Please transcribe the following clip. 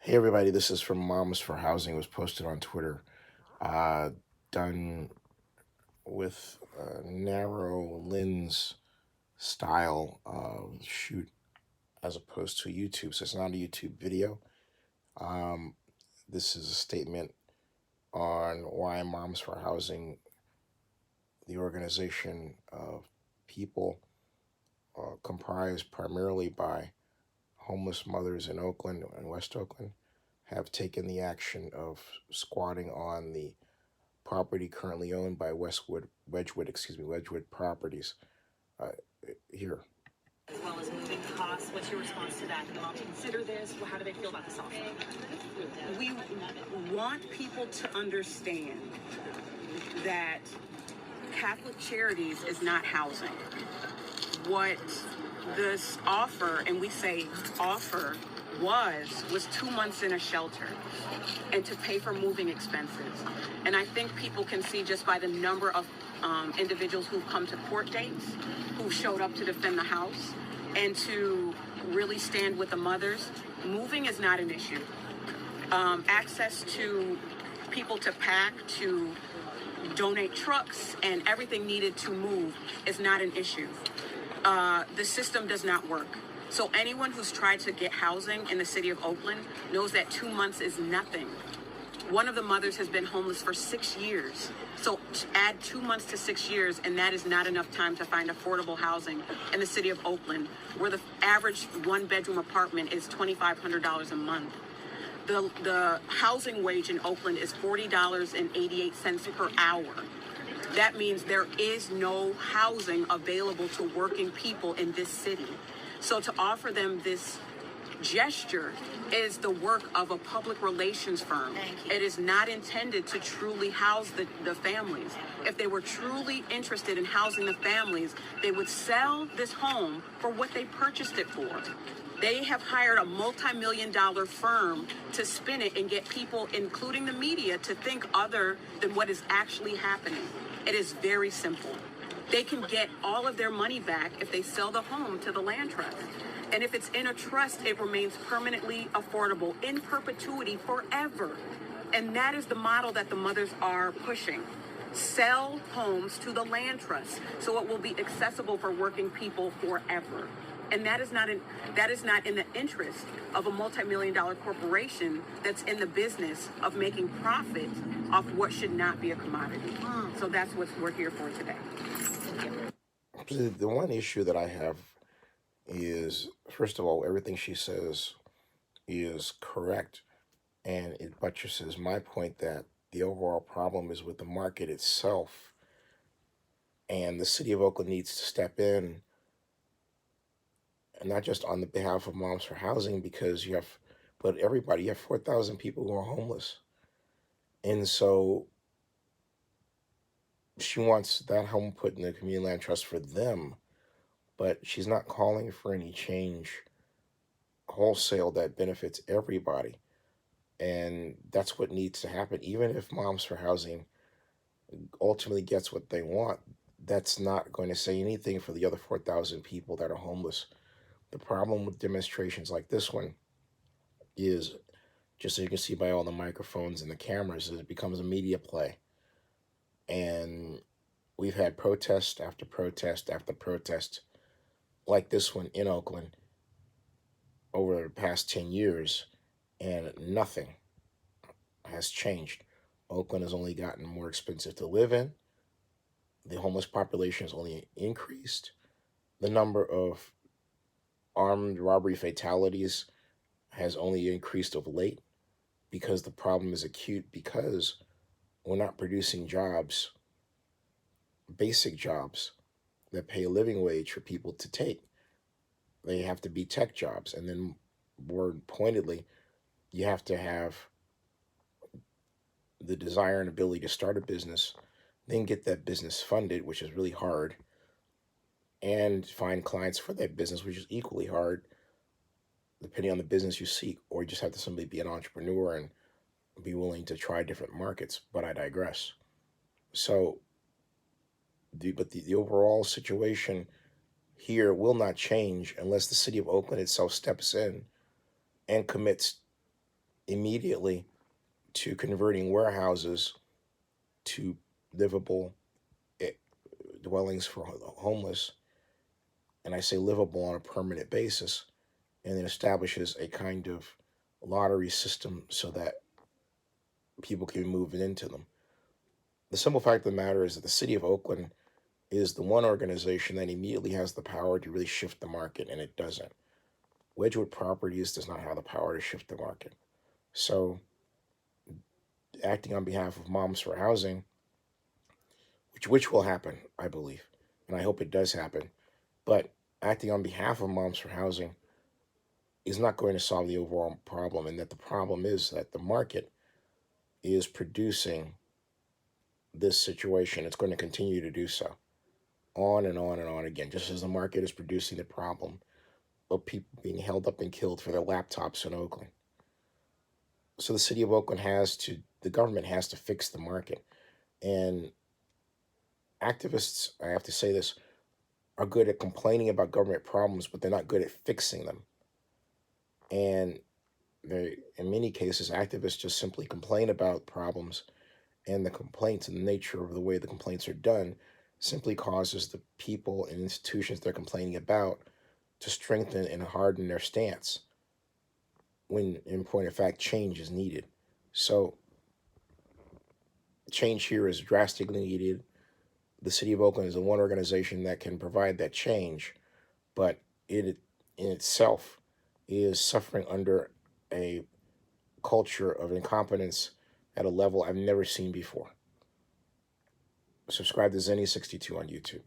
Hey everybody, this is from Moms for Housing. It was posted on Twitter. Uh, Done with a narrow lens style shoot as opposed to YouTube. So it's not a YouTube video. Um, this is a statement on why Moms for Housing, the organization of people comprised primarily by homeless mothers in Oakland and West Oakland, have taken the action of squatting on the property currently owned by Wedgewood Properties. Uh, Here. As well as moving costs. What's your response to that? Do the moms consider this? How do they feel about this offer? We want people to understand that Catholic Charities is not housing. What this offer, and we say offer, was 2 months in a shelter and to pay for moving expenses. And I think people can see just by the number of individuals who've come to court dates, who showed up to defend the house, and to really stand with the mothers. Moving is not an issue. Access to people to pack, to donate trucks, and everything needed to move is not an issue. The system does not work. So anyone who's tried to get housing in the city of Oakland knows that 2 months is nothing. One of the mothers has been homeless for 6 years. So add 2 months to 6 years, and that is not enough time to find affordable housing in the city of Oakland, where the average one-bedroom apartment is $2,500 a month. The housing wage in Oakland is $40.88 per hour. That means there is no housing available to working people in this city. So to offer them this gesture is the work of a public relations firm. It is not intended to truly house the families. If they were truly interested in housing the families, they would sell this home for what they purchased it for. They have hired a multi-million-dollar firm to spin it and get people, including the media, to think other than what is actually happening. It is very simple. They can get all of their money back if they sell the home to the land trust. And if it's in a trust, it remains permanently affordable in perpetuity forever. And that is the model that the mothers are pushing. Sell homes to the land trust so it will be accessible for working people forever. And that is not in the interest of a multi-million-dollar corporation that's in the business of making profit off what should not be a commodity. So that's what we're here for today. The one issue that I have is, first of all, everything she says is correct, and it buttresses my point that the overall problem is with the market itself, and the city of Oakland needs to step in, and not just on the behalf of Moms for Housing, because but everybody, you have 4,000 people who are homeless, and so she wants that home put in the community land trust for them, but she's not calling for any change wholesale that benefits everybody. And that's what needs to happen. Even if Moms for Housing ultimately gets what they want, that's not going to say anything for the other 4,000 people that are homeless. The problem with demonstrations like this one is, just so you can see by all the microphones and the cameras, is it becomes a media play. And we've had protest after protest after protest like this one in Oakland over the past 10 years, and nothing has changed. Oakland has only gotten more expensive to live in. The homeless population has only increased. The number of armed robbery fatalities has only increased of late, because the problem is acute, because we're not producing jobs, basic jobs that pay a living wage for people to take. They have to be tech jobs. And then, more pointedly, you have to have the desire and ability to start a business, then get that business funded, which is really hard, and find clients for that business, which is equally hard, depending on the business you seek. Or you just have to simply be an entrepreneur and be willing to try different markets. But I digress. So, the overall situation here will not change unless the city of Oakland itself steps in and commits immediately to converting warehouses to livable eh, dwellings for homeless, and I say livable on a permanent basis, and it establishes a kind of lottery system so that people can move into them. The simple fact of the matter is that the city of Oakland is the one organization that immediately has the power to really shift the market, and it doesn't. Wedgewood Properties does not have the power to shift the market. So, acting on behalf of Moms for Housing, which will happen, I believe, and I hope it does happen, but acting on behalf of Moms for Housing is not going to solve the overall problem, and that the problem is that the market is producing this situation. It's going to continue to do so, on and on and on again, just as the market is producing the problem of people being held up and killed for their laptops in Oakland. So the city of Oakland the government has to fix the market. And activists, I have to say this, are good at complaining about government problems, but they're not good at fixing them. And in many cases, activists just simply complain about problems, and the complaints and the nature of the way the complaints are done simply causes the people and institutions they're complaining about to strengthen and harden their stance when, in point of fact, change is needed. So, change here is drastically needed. The city of Oakland is the one organization that can provide that change, but it in itself is suffering under a culture of incompetence at a level I've never seen before. Subscribe to Zenny62 on YouTube.